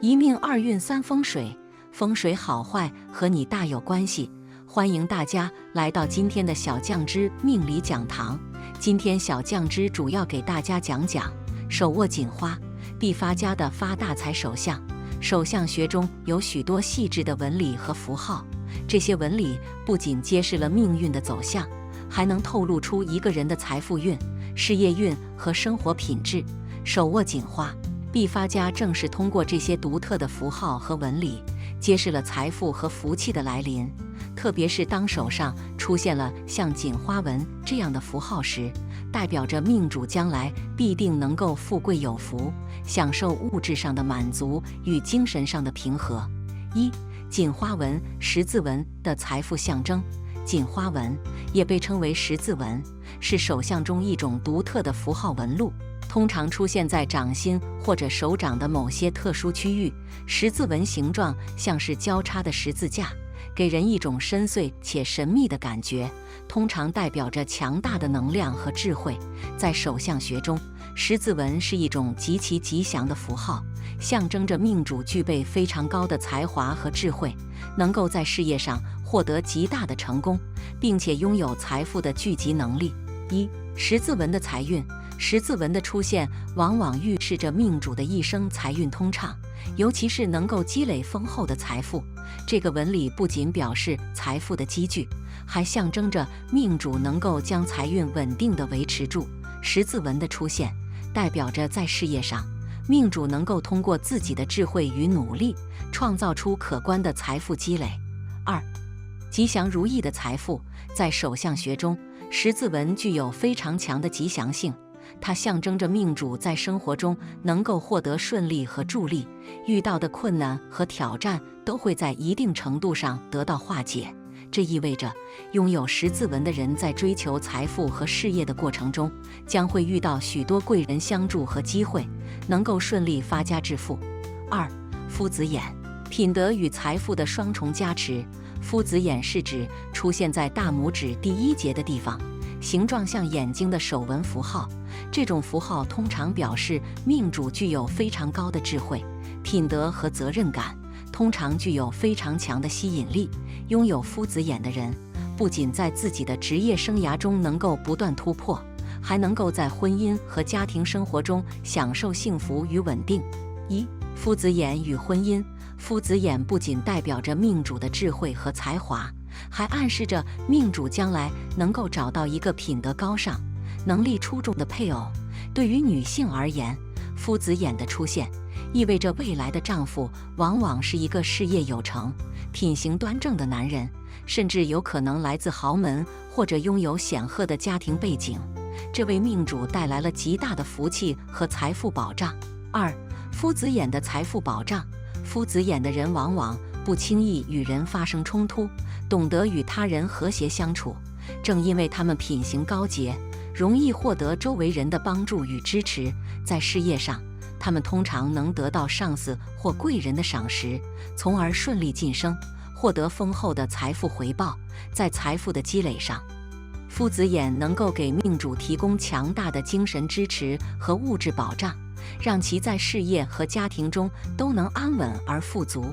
一命二运三风水，风水好坏和你大有关系。欢迎大家来到今天的小酱之命理讲堂。今天小酱之主要给大家讲讲手握锦花必发家的发大财手相。手相学中有许多细致的纹理和符号，这些纹理不仅揭示了命运的走向，还能透露出一个人的财富运、事业运和生活品质。手握锦花必发家正是通过这些独特的符号和纹理，揭示了财富和福气的来临。特别是当手上出现了像锦花纹这样的符号时，代表着命主将来必定能够富贵有福，享受物质上的满足与精神上的平和。锦花纹、十字纹的财富象征。锦花纹也被称为十字纹，是手相中一种独特的符号纹路，通常出现在掌心或者手掌的某些特殊区域。十字纹形状像是交叉的十字架，给人一种深邃且神秘的感觉，通常代表着强大的能量和智慧。在手相学中，十字纹是一种极其吉祥的符号，象征着命主具备非常高的才华和智慧，能够在事业上获得极大的成功，并且拥有财富的聚集能力。十字纹的财运。十字纹的出现往往预示着命主的一生财运通畅，尤其是能够积累丰厚的财富。这个纹理不仅表示财富的积聚，还象征着命主能够将财运稳定地维持住。十字纹的出现代表着在事业上，命主能够通过自己的智慧与努力，创造出可观的财富积累。吉祥如意的财富。在手相学中，十字纹具有非常强的吉祥性，它象征着命主在生活中能够获得顺利和助力，遇到的困难和挑战都会在一定程度上得到化解。这意味着拥有十字纹的人在追求财富和事业的过程中，将会遇到许多贵人相助和机会，能够顺利发家致富。夫子眼，品德与财富的双重加持。夫子眼是指出现在大拇指第一节的地方，形状像眼睛的手纹符号。这种符号通常表示命主具有非常高的智慧、品德和责任感，通常具有非常强的吸引力。拥有夫子眼的人，不仅在自己的职业生涯中能够不断突破，还能够在婚姻和家庭生活中享受幸福与稳定。夫子眼与婚姻。夫子眼不仅代表着命主的智慧和才华，还暗示着命主将来能够找到一个品德高尚、能力出众的配偶。对于女性而言，夫子眼的出现意味着未来的丈夫往往是一个事业有成、品行端正的男人，甚至有可能来自豪门或者拥有显赫的家庭背景，这为命主带来了极大的福气和财富保障。夫子眼的财富保障。夫子眼的人往往不轻易与人发生冲突，懂得与他人和谐相处。正因为他们品行高洁，容易获得周围人的帮助与支持，在事业上，他们通常能得到上司或贵人的赏识，从而顺利晋升，获得丰厚的财富回报。在财富的积累上，夫子眼能够给命主提供强大的精神支持和物质保障，让其在事业和家庭中都能安稳而富足。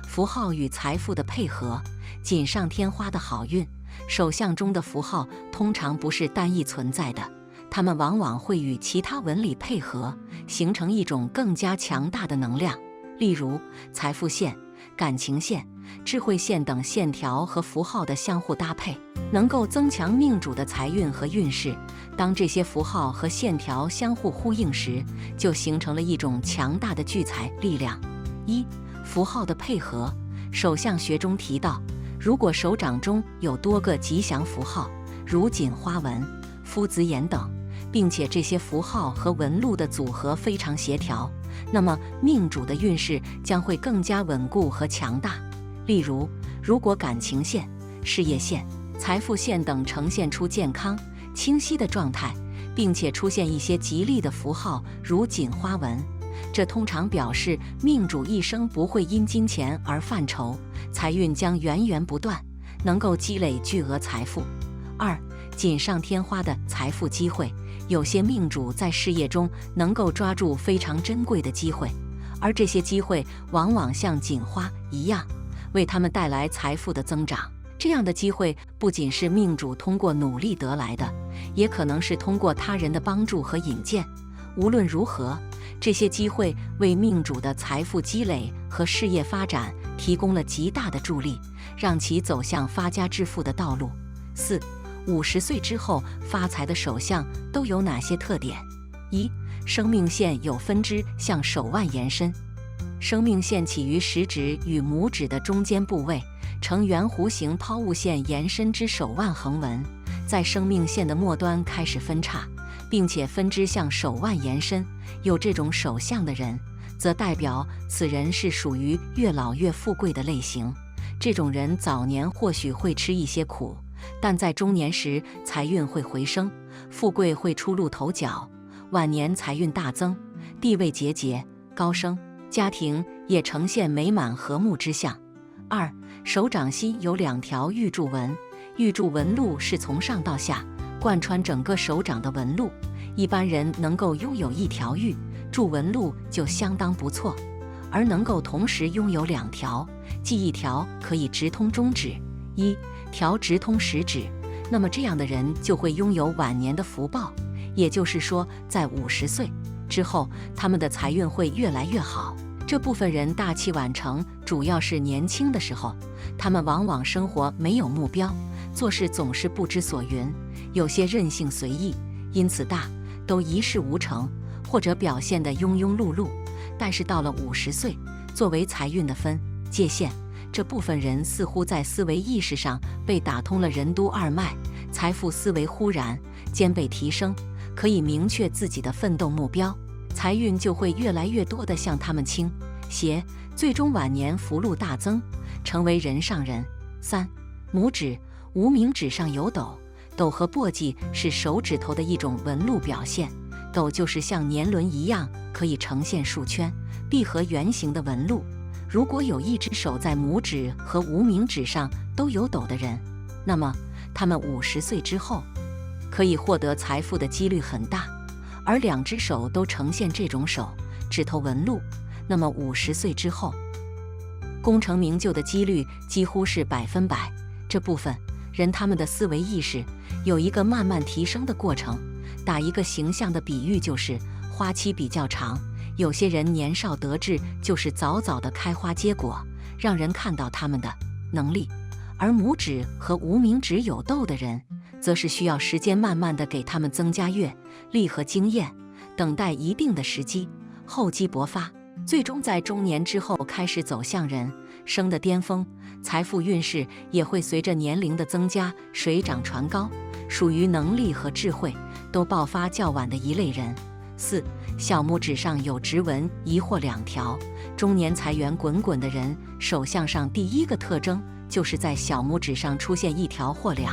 符号与财富的配合。锦上添花的好运。手相中的符号通常不是单一存在的，它们往往会与其他纹理配合，形成一种更加强大的能量。例如，财富线、感情线、智慧线等线条和符号的相互搭配，能够增强命主的财运和运势。当这些符号和线条相互呼应时，就形成了一种强大的聚财力量。符号的配合。手相学中提到，如果手掌中有多个吉祥符号，如锦花纹、夫子眼等，并且这些符号和纹路的组合非常协调，那么命主的运势将会更加稳固和强大。例如，如果感情线、事业线、财富线等呈现出健康、清晰的状态，并且出现一些吉利的符号，如锦花纹，这通常表示命主一生不会因金钱而犯愁，财运将源源不断，能够积累巨额财富。锦上添花的财富机会。有些命主在事业中能够抓住非常珍贵的机会，而这些机会往往像锦花一样，为他们带来财富的增长。这样的机会不仅是命主通过努力得来的，也可能是通过他人的帮助和引荐。无论如何，这些机会为命主的财富积累和事业发展提供了极大的助力，让其走向发家致富的道路。4、50岁之后发财的手相都有哪些特点？一、生命线有分支向手腕延伸，生命线起于食指与拇指的中间部位，呈圆弧形抛物线延伸至手腕横纹，在生命线的末端开始分叉，并且分支向手腕延伸。有这种手相的人，则代表此人是属于越老越富贵的类型。这种人早年或许会吃一些苦，但在中年时财运会回升，富贵会初露头角，晚年财运大增，地位节节高升，家庭也呈现美满和睦之象。2、手掌心有2条玉柱纹，玉柱纹路是从上到下贯穿整个手掌的纹路，一般人能够拥有1条玉柱纹路就相当不错，而能够同时拥有2条，即1条可以直通中指，1条直通食指，那么这样的人就会拥有晚年的福报。也就是说，在50岁之后，他们的财运会越来越好。这部分人大器晚成，主要是年轻的时候，他们往往生活没有目标，做事总是不知所云，有些任性随意，因此都一事无成，或者表现得庸庸碌碌。但是到了50岁，作为财运的分界线，这部分人似乎在思维意识上被打通了任督二脉，财富思维忽然间被提升，可以明确自己的奋斗目标，财运就会越来越多地向他们倾斜，最终晚年福禄大增，成为人上人。3、拇指、无名指上有斗，斗和簸箕是手指头的一种纹路表现，斗就是像年轮一样，可以呈现竖圈、闭合圆形的纹路。如果有一只手在拇指和无名指上都有斗的人，那么他们50岁之后可以获得财富的几率很大。而2只手都呈现这种手指头纹路，那么50岁之后功成名就的几率几乎是100%。这部分人他们的思维意识有一个慢慢提升的过程。打一个形象的比喻，就是花期比较长，有些人年少得志，就是早早的开花结果，让人看到他们的能力。而拇指和无名指有斗的人，则是需要时间慢慢的给他们增加阅历和经验，等待一定的时机，厚积薄发，最终在中年之后开始走向人生的巅峰，财富运势也会随着年龄的增加水涨船高，属于能力和智慧都爆发较晚的一类人。4、小拇指上有直纹1或2条，中年财源滚滚的人，手相上第一个特征就是在小拇指上出现1条或2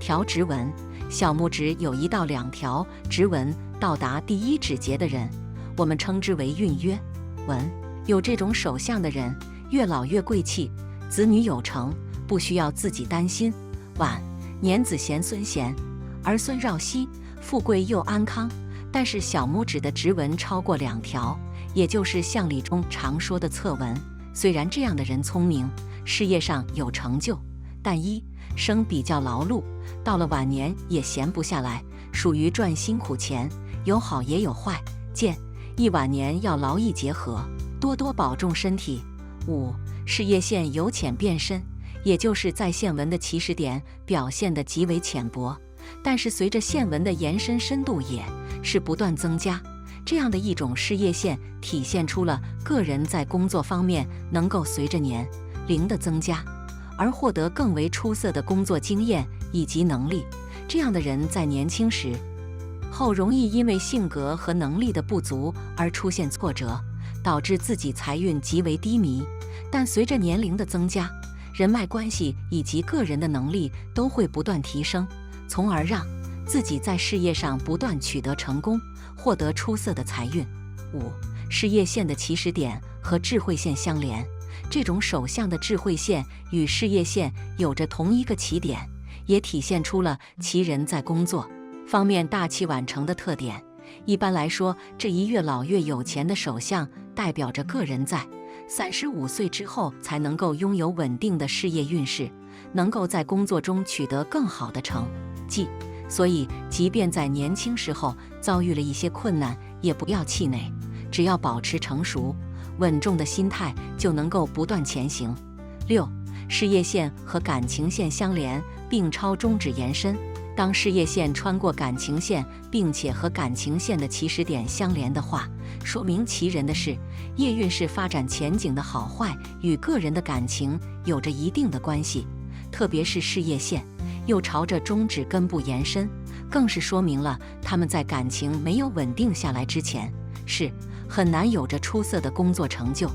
条直纹。小拇指有1到2条直纹到达第1指节的人，我们称之为运约纹。有这种手相的人，越老越贵气，子女有成，不需要自己担心。晚年子贤孙贤，儿孙绕膝，富贵又安康。但是小拇指的直纹超过2条，也就是相理中常说的侧纹。虽然这样的人聪明，事业上有成就，但生比较劳碌，到了晚年也闲不下来，属于赚辛苦钱，有好也有坏。建议晚年要劳逸结合，多多保重身体。5、事业线由浅变深，也就是在线纹的起始点表现得极为浅薄，但是随着线纹的延伸深度也是不断增加，这样的一种事业线体现出了个人在工作方面能够随着年龄的增加而获得更为出色的工作经验以及能力。这样的人在年轻时后容易因为性格和能力的不足而出现挫折，导致自己财运极为低迷。但随着年龄的增加，人脉关系以及个人的能力都会不断提升，从而让自己在事业上不断取得成功，获得出色的财运。5、事业线的起始点和智慧线相连，这种手相的智慧线与事业线有着同一个起点，也体现出了其人在工作方面大器晚成的特点。一般来说，这一越老越有钱的首相，代表着个人在35岁之后才能够拥有稳定的事业运势，能够在工作中取得更好的成绩。所以，即便在年轻时候遭遇了一些困难，也不要气馁，只要保持成熟、稳重的心态，就能够不断前行。6. 事业线和感情线相连，并朝中指延伸。当事业线穿过感情线，并且和感情线的起始点相连的话，说明其人的事业运势发展前景的好坏与个人的感情有着一定的关系。特别是事业线又朝着中指根部延伸，更是说明了他们在感情没有稳定下来之前，是很难有着出色的工作成就。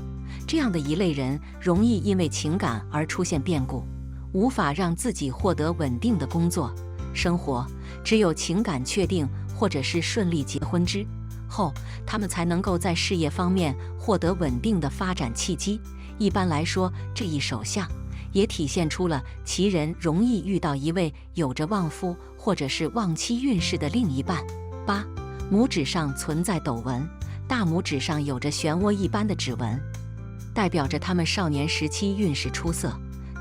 这样的一类人容易因为情感而出现变故，无法让自己获得稳定的工作生活。只有情感确定或者是顺利结婚之后，他们才能够在事业方面获得稳定的发展契机。一般来说，这一手相也体现出了其人容易遇到一位有着旺夫或者是旺妻运势的另一半。8. 拇指上存在斗纹，大拇指上有着漩涡一般的指纹，代表着他们少年时期运势出色。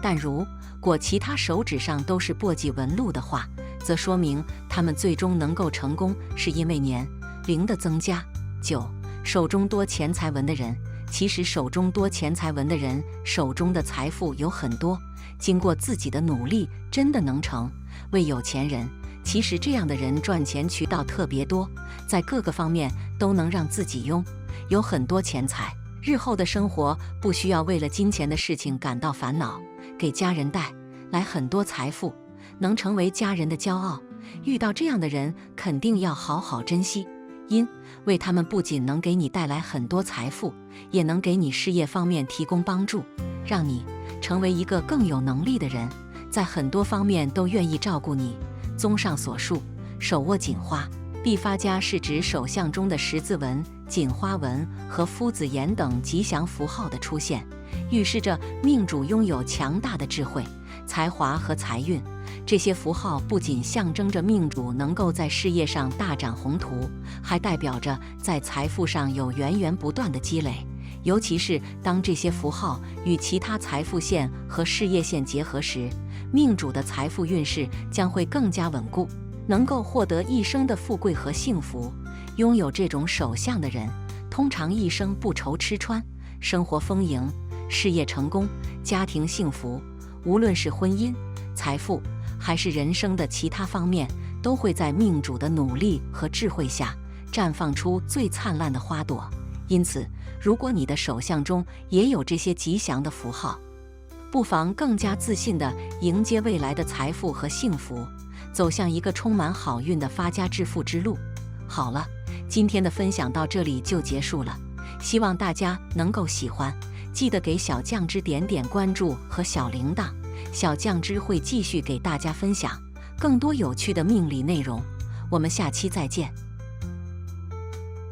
但如果其他手指上都是簸箕纹路的话，则说明他们最终能够成功，是因为年龄的增加。9. 手中多钱财纹的人，其实手中多钱财纹的人手中的财富有很多，经过自己的努力，真的能成为有钱人。其实这样的人赚钱渠道特别多，在各个方面都能让自己拥有很多钱财，日后的生活不需要为了金钱的事情感到烦恼，给家人带来很多财富，能成为家人的骄傲。遇到这样的人，肯定要好好珍惜，因为他们不仅能给你带来很多财富，也能给你事业方面提供帮助，让你成为一个更有能力的人，在很多方面都愿意照顾你。综上所述，手握锦花必发家是指手相中的十字纹、锦花纹和夫子岩等吉祥符号的出现，预示着命主拥有强大的智慧、才华和财运。这些符号不仅象征着命主能够在事业上大展宏图，还代表着在财富上有源源不断的积累。尤其是当这些符号与其他财富线和事业线结合时，命主的财富运势将会更加稳固，能够获得一生的富贵和幸福。拥有这种手相的人，通常一生不愁吃穿，生活丰盈，事业成功，家庭幸福。无论是婚姻、财富，还是人生的其他方面，都会在命主的努力和智慧下绽放出最灿烂的花朵。因此，如果你的手相中也有这些吉祥的符号，不妨更加自信地迎接未来的财富和幸福，走向一个充满好运的发家致富之路。好了，今天的分享到这里就结束了，希望大家能够喜欢，记得给小酱汁点点关注和小铃铛，小酱汁会继续给大家分享更多有趣的命理内容。我们下期再见。